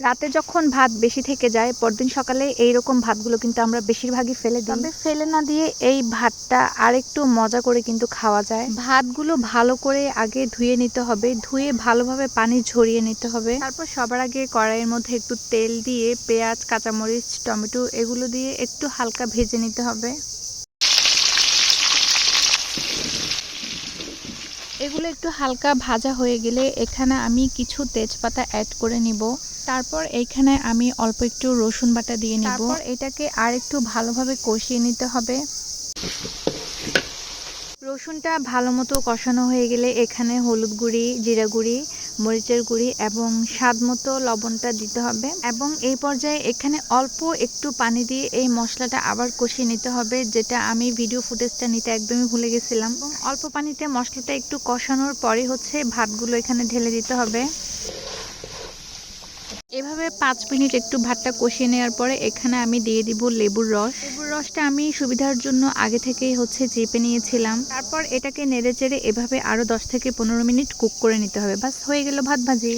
রাতে যখন ভাত বেশি থেকে যায় পরদিন সকালে এইরকম ভাতগুলো কিন্তু আমরা বেশিরভাগই ফেলে দিই। তবে ফেলে না দিয়ে এই ভাতটা আরেকটু মজা করে কিন্তু খাওয়া যায়। ভাতগুলো ভালো করে আগে ধুয়ে নিতে হবে, ধুয়ে ভালোভাবে পানি ঝরিয়ে নিতে হবে। তারপর সবার আগে কড়াইয়ের মধ্যে একটু তেল দিয়ে পেঁয়াজ, কাঁচামরিচ, টমেটো এগুলো দিয়ে একটু হালকা ভেজে নিতে হবে। এগুলো একটু হালকা ভাজা হয়ে গেলে এখানে আমি কিছু তেজপাতা অ্যাড করে নিব। তারপর এইখানে আমি অল্প একটু রসুন বাটা দিয়ে নিব। তারপর এটাকে আর একটু ভালোভাবে কষিয়ে নিতে হবে। রসুনটা ভালো মতো কষানো হয়ে গেলে এখানে হলুদ গুঁড়ি, জিরা গুঁড়ি, মরিচের গুঁড়ি এবং স্বাদ মতো লবণটা দিতে হবে। এবং এই পর্যায়ে এখানে অল্প একটু পানি দিয়ে এই মশলাটা আবার কষিয়ে নিতে হবে, যেটা আমি ভিডিও ফুটেজটা নিতে একদমই ভুলে গেছিলাম। এবং অল্প পানিতে মশলাটা একটু কষানোর পরে ভাতগুলো এখানে ঢেলে দিতে হবে। এভাবে 5 মিনিট একটু ভাতটা কষিয়ে নেওয়ার পরে এখানে আমি দিয়ে দিব লেবুর রস। লেবুর রসটা আমি সুবিধার জন্য আগে থেকেই চেপে নিয়েছিলাম। তারপর এটাকে নেড়েচেড়ে এভাবে আরো 10 থেকে 15 মিনিট কুক করে নিতে হবে। বাস হয়ে গেল ভাত ভাজি।